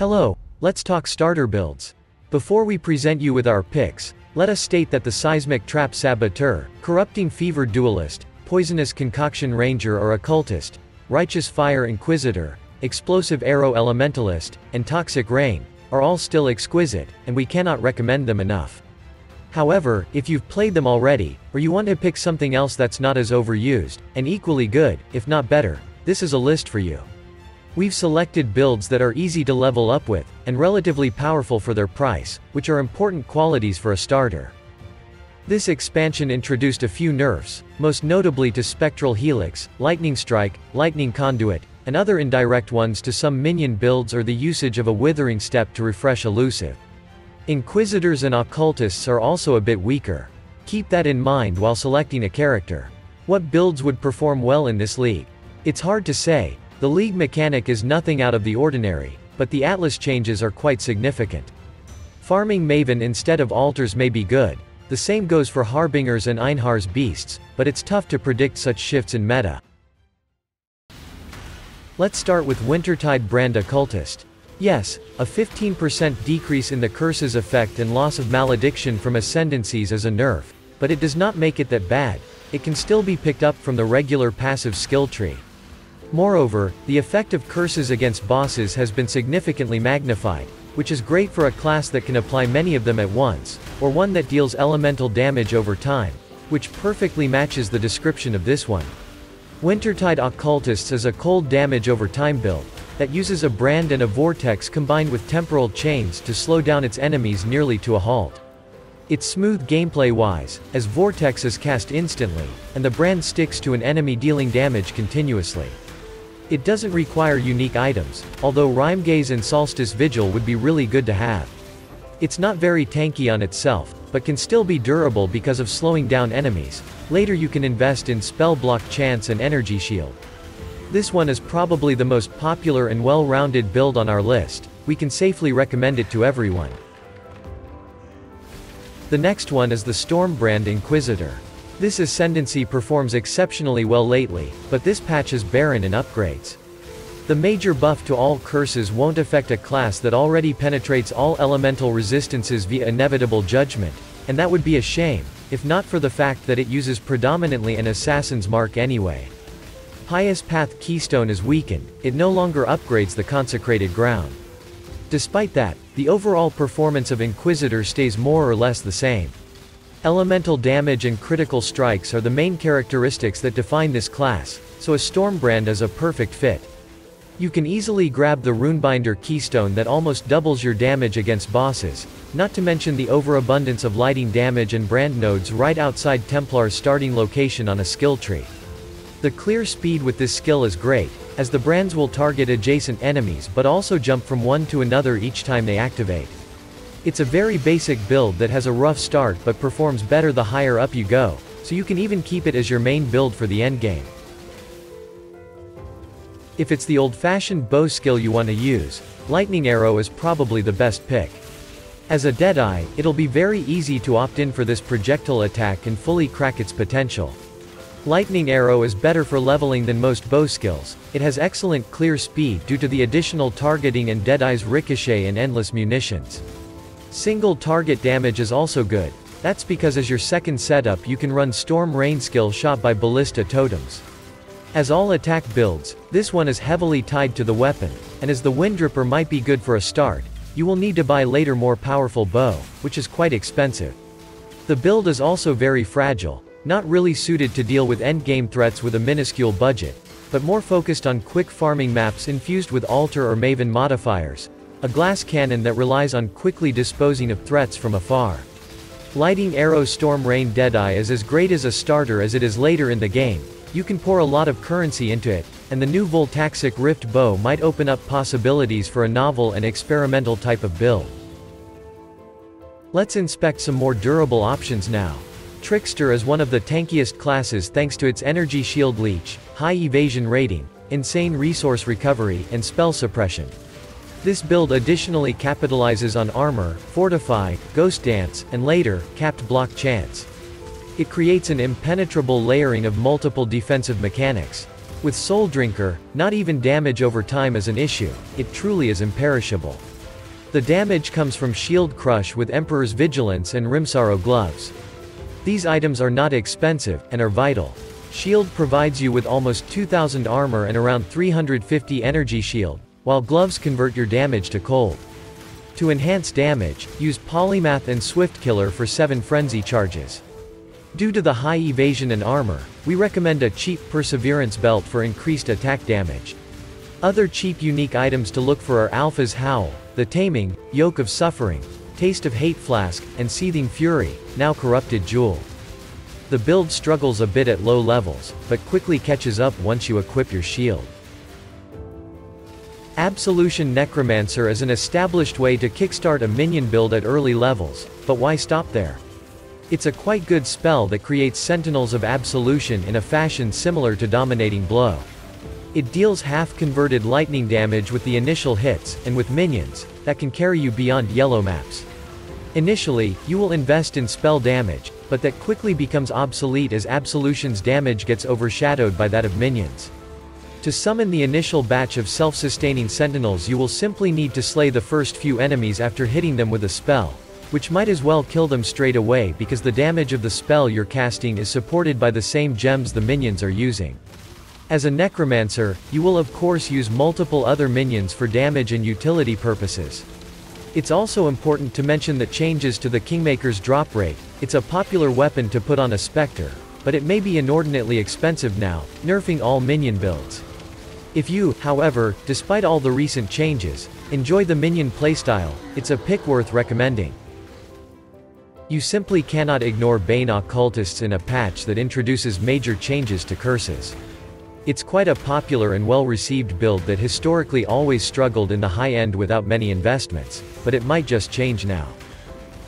Hello, let's talk starter builds. Before we present you with our picks, let us state that the Seismic Trap Saboteur, Corrupting Fever Duelist, Poisonous Concoction Ranger or Occultist, Righteous Fire Inquisitor, Explosive Arrow Elementalist, and Toxic Rain, are all still exquisite, and we cannot recommend them enough. However, if you've played them already, or you want to pick something else that's not as overused, and equally good, if not better, this is a list for you. We've selected builds that are easy to level up with, and relatively powerful for their price, which are important qualities for a starter. This expansion introduced a few nerfs, most notably to Spectral Helix, Lightning Strike, Lightning Conduit, and other indirect ones to some minion builds or the usage of a Withering Step to refresh Elusive. Inquisitors and Occultists are also a bit weaker. Keep that in mind while selecting a character. What builds would perform well in this league? It's hard to say. The league mechanic is nothing out of the ordinary, but the Atlas changes are quite significant. Farming Maven instead of altars may be good. The same goes for Harbingers and Einhar's Beasts, but it's tough to predict such shifts in meta. Let's start with Wintertide Brand Occultist. Yes, a 15% decrease in the curses effect and loss of malediction from ascendancies is a nerf, but it does not make it that bad. It can still be picked up from the regular passive skill tree. Moreover, the effect of curses against bosses has been significantly magnified, which is great for a class that can apply many of them at once, or one that deals elemental damage over time, which perfectly matches the description of this one. Wintertide Occultists is a cold damage over time build that uses a brand and a vortex combined with temporal chains to slow down its enemies nearly to a halt. It's smooth gameplay-wise, as vortex is cast instantly, and the brand sticks to an enemy dealing damage continuously. It doesn't require unique items, although Rime Gaze and Solstice Vigil would be really good to have. It's not very tanky on itself, but can still be durable because of slowing down enemies. Later you can invest in Spell Block Chance and Energy Shield. This one is probably the most popular and well-rounded build on our list. We can safely recommend it to everyone. The next one is the Stormbrand Inquisitor. This ascendancy performs exceptionally well lately, but this patch is barren in upgrades. The major buff to all curses won't affect a class that already penetrates all elemental resistances via Inevitable Judgment, and that would be a shame, if not for the fact that it uses predominantly an Assassin's Mark anyway. Highest Path Keystone is weakened, it no longer upgrades the Consecrated Ground. Despite that, the overall performance of Inquisitor stays more or less the same. Elemental damage and critical strikes are the main characteristics that define this class, so a Stormbrand is a perfect fit. You can easily grab the Runebinder Keystone that almost doubles your damage against bosses, not to mention the overabundance of lighting damage and brand nodes right outside Templar's starting location on a skill tree. The clear speed with this skill is great, as the brands will target adjacent enemies but also jump from one to another each time they activate. It's a very basic build that has a rough start but performs better the higher up you go, so you can even keep it as your main build for the endgame. If it's the old-fashioned bow skill you want to use, Lightning Arrow is probably the best pick. As a Deadeye, it'll be very easy to opt in for this projectile attack and fully crack its potential. Lightning Arrow is better for leveling than most bow skills. It has excellent clear speed due to the additional targeting and Deadeye's ricochet and endless munitions. Single target damage is also good. That's because as your second setup you can run Storm Rain skill shot by Ballista Totems. As all attack builds, this one is heavily tied to the weapon, and as the Windripper might be good for a start, you will need to buy later more powerful bow, which is quite expensive. The build is also very fragile, not really suited to deal with endgame threats with a minuscule budget, but more focused on quick farming maps infused with Altar or Maven modifiers, a glass cannon that relies on quickly disposing of threats from afar. Lightning Arrow Storm Rain Deadeye is as great as a starter as it is later in the game. You can pour a lot of currency into it, and the new Voltaxic Rift bow might open up possibilities for a novel and experimental type of build. Let's inspect some more durable options now. Trickster is one of the tankiest classes thanks to its energy shield leech, high evasion rating, insane resource recovery, and spell suppression. This build additionally capitalizes on armor, fortify, ghost dance, and later, capped block chance. It creates an impenetrable layering of multiple defensive mechanics. With Soul Drinker, not even damage over time is an issue, it truly is imperishable. The damage comes from Shield Crush with Emperor's Vigilance and Rimsaro gloves. These items are not expensive, and are vital. Shield provides you with almost 2000 armor and around 350 energy shield, while gloves convert your damage to cold. To enhance damage, use Polymath and Swift Killer for 7 frenzy charges. Due to the high evasion and armor, we recommend a cheap Perseverance belt for increased attack damage. Other cheap unique items to look for are Alpha's Howl, the Taming, Yoke of Suffering, Taste of Hate Flask, and Seething Fury, now Corrupted Jewel. The build struggles a bit at low levels, but quickly catches up once you equip your shield. Absolution Necromancer is an established way to kickstart a minion build at early levels, but why stop there? It's a quite good spell that creates Sentinels of Absolution in a fashion similar to Dominating Blow. It deals half-converted lightning damage with the initial hits, and with minions, that can carry you beyond yellow maps. Initially, you will invest in spell damage, but that quickly becomes obsolete as Absolution's damage gets overshadowed by that of minions. To summon the initial batch of self-sustaining sentinels, you will simply need to slay the first few enemies after hitting them with a spell, which might as well kill them straight away because the damage of the spell you're casting is supported by the same gems the minions are using. As a necromancer, you will of course use multiple other minions for damage and utility purposes. It's also important to mention that changes to the Kingmaker's drop rate. It's a popular weapon to put on a Spectre, but it may be inordinately expensive now, nerfing all minion builds. If you, however, despite all the recent changes, enjoy the minion playstyle, it's a pick worth recommending. You simply cannot ignore Bane Occultists in a patch that introduces major changes to curses. It's quite a popular and well-received build that historically always struggled in the high end without many investments, but it might just change now.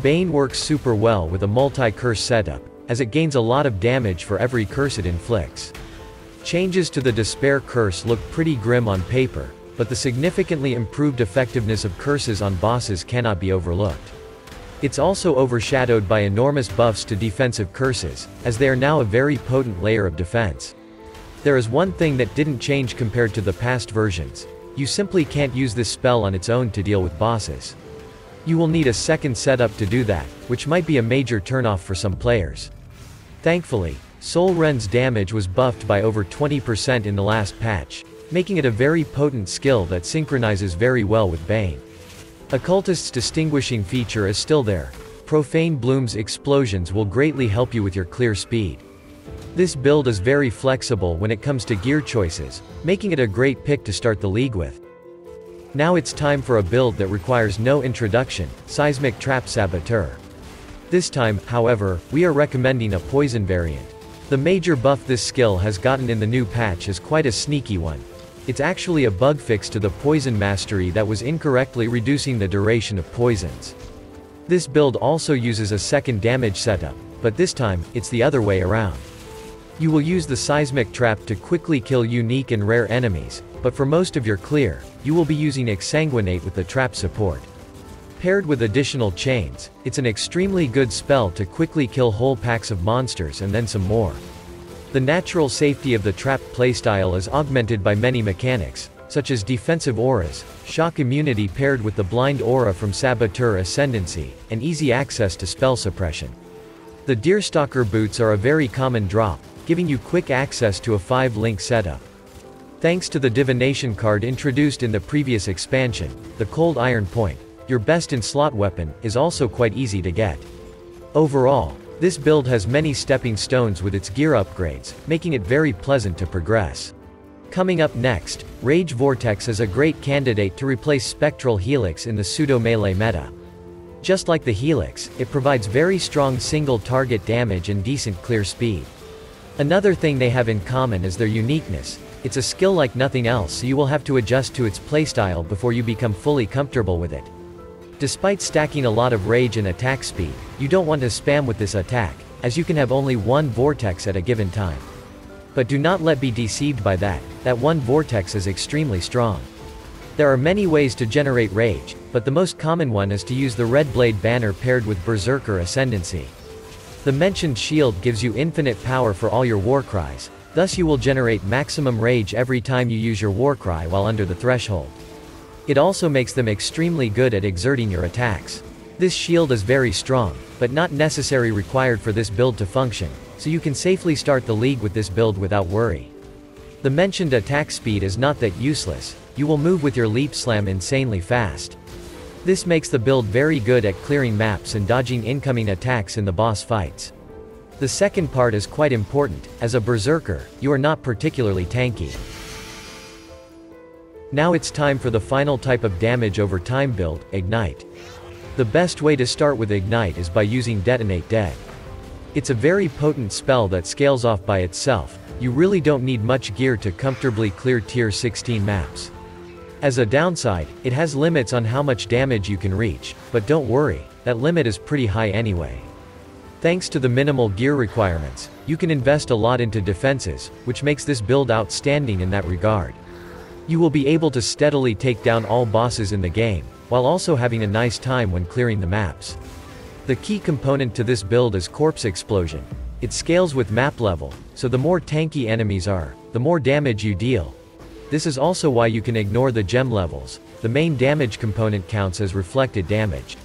Bane works super well with a multi-curse setup, as it gains a lot of damage for every curse it inflicts. Changes to the Despair curse look pretty grim on paper, but the significantly improved effectiveness of curses on bosses cannot be overlooked. It's also overshadowed by enormous buffs to defensive curses, as they are now a very potent layer of defense. There is one thing that didn't change compared to the past versions. You simply can't use this spell on its own to deal with bosses. You will need a second setup to do that, which might be a major turnoff for some players. Thankfully, Soul Rend's damage was buffed by over 20% in the last patch, making it a very potent skill that synchronizes very well with Bane. Occultist's distinguishing feature is still there. Profane Bloom's explosions will greatly help you with your clear speed. This build is very flexible when it comes to gear choices, making it a great pick to start the league with. Now it's time for a build that requires no introduction, Seismic Trap Saboteur. This time, however, we are recommending a poison variant. The major buff this skill has gotten in the new patch is quite a sneaky one. It's actually a bug fix to the poison mastery that was incorrectly reducing the duration of poisons. This build also uses a second damage setup, but this time, it's the other way around. You will use the Seismic Trap to quickly kill unique and rare enemies, but for most of your clear, you will be using Exsanguinate with the trap support. Paired with additional chains, it's an extremely good spell to quickly kill whole packs of monsters and then some more. The natural safety of the trap playstyle is augmented by many mechanics, such as defensive auras, shock immunity paired with the blind aura from Saboteur Ascendancy, and easy access to spell suppression. The Deerstalker boots are a very common drop, giving you quick access to a 5-link setup. Thanks to the Divination card introduced in the previous expansion, the Cold Iron Point, your best-in-slot weapon, is also quite easy to get. Overall, this build has many stepping stones with its gear upgrades, making it very pleasant to progress. Coming up next, Rage Vortex is a great candidate to replace Spectral Helix in the pseudo-melee meta. Just like the Helix, it provides very strong single-target damage and decent clear speed. Another thing they have in common is their uniqueness. It's a skill like nothing else, so you will have to adjust to its playstyle before you become fully comfortable with it. Despite stacking a lot of rage and attack speed, you don't want to spam with this attack, as you can have only one Vortex at a given time. But do not be deceived by that one Vortex is extremely strong. There are many ways to generate rage, but the most common one is to use the Red Blade banner paired with Berserker Ascendancy. The mentioned shield gives you infinite power for all your warcries, thus you will generate maximum rage every time you use your warcry while under the threshold. It also makes them extremely good at exerting your attacks. This shield is very strong, but not necessarily required for this build to function, so you can safely start the league with this build without worry. The mentioned attack speed is not that useless, you will move with your leap slam insanely fast. This makes the build very good at clearing maps and dodging incoming attacks in the boss fights. The second part is quite important. As a Berserker, you are not particularly tanky. Now it's time for the final type of damage over time build, Ignite. The best way to start with Ignite is by using Detonate Dead. It's a very potent spell that scales off by itself. You really don't need much gear to comfortably clear tier 16 maps. As a downside, it has limits on how much damage you can reach, but don't worry, that limit is pretty high anyway. Thanks to the minimal gear requirements, you can invest a lot into defenses, which makes this build outstanding in that regard. You will be able to steadily take down all bosses in the game, while also having a nice time when clearing the maps. The key component to this build is Corpse Explosion. It scales with map level, so the more tanky enemies are, the more damage you deal. This is also why you can ignore the gem levels. The main damage component counts as reflected damage.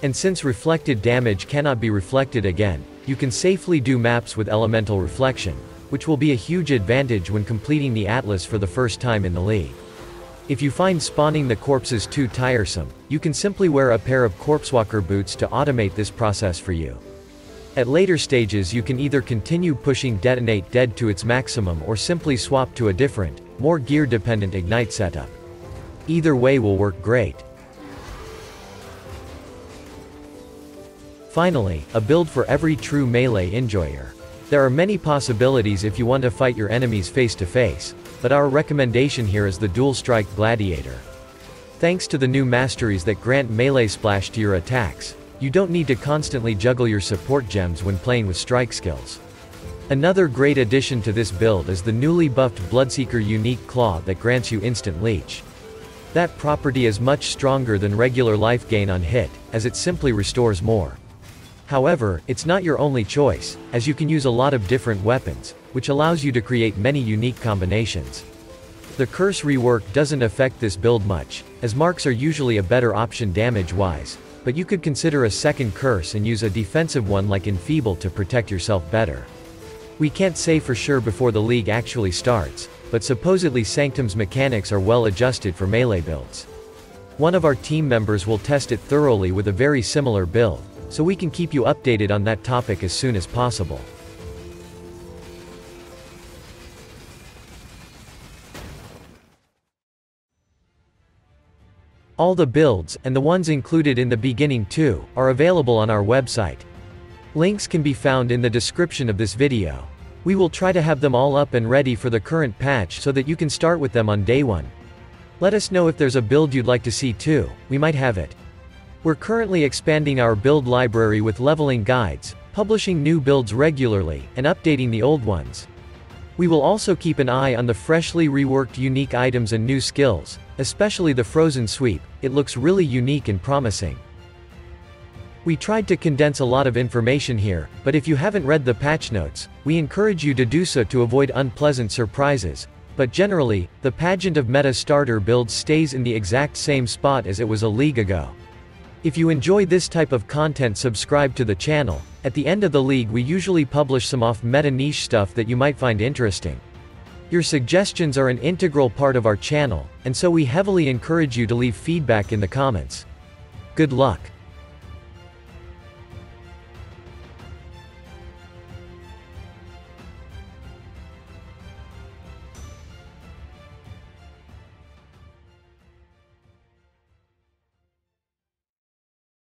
And since reflected damage cannot be reflected again, you can safely do maps with elemental reflection, which will be a huge advantage when completing the Atlas for the first time in the league. If you find spawning the corpses too tiresome, you can simply wear a pair of Corpsewalker boots to automate this process for you. At later stages you can either continue pushing Detonate Dead to its maximum or simply swap to a different, more gear-dependent Ignite setup. Either way will work great. Finally, a build for every true melee enjoyer. There are many possibilities if you want to fight your enemies face to face, but our recommendation here is the dual Strike Gladiator. Thanks to the new masteries that grant melee splash to your attacks, you don't need to constantly juggle your support gems when playing with strike skills. Another great addition to this build is the newly buffed Bloodseeker Unique Claw that grants you instant leech. That property is much stronger than regular life gain on hit, as it simply restores more. However, it's not your only choice, as you can use a lot of different weapons, which allows you to create many unique combinations. The curse rework doesn't affect this build much, as marks are usually a better option damage-wise, but you could consider a second curse and use a defensive one like Enfeeble to protect yourself better. We can't say for sure before the league actually starts, but supposedly Sanctum's mechanics are well adjusted for melee builds. One of our team members will test it thoroughly with a very similar build, so we can keep you updated on that topic as soon as possible. All the builds, and the ones included in the beginning too, are available on our website. Links can be found in the description of this video. We will try to have them all up and ready for the current patch so that you can start with them on day one. Let us know if there's a build you'd like to see too, we might have it. We're currently expanding our build library with leveling guides, publishing new builds regularly, and updating the old ones. We will also keep an eye on the freshly reworked unique items and new skills, especially the Frozen Sweep. It looks really unique and promising. We tried to condense a lot of information here, but if you haven't read the patch notes, we encourage you to do so to avoid unpleasant surprises. But generally, the pageant of meta starter builds stays in the exact same spot as it was a league ago. If you enjoy this type of content, subscribe to the channel. At the end of the league we usually publish some off-meta niche stuff that you might find interesting. Your suggestions are an integral part of our channel, and so we heavily encourage you to leave feedback in the comments. Good luck.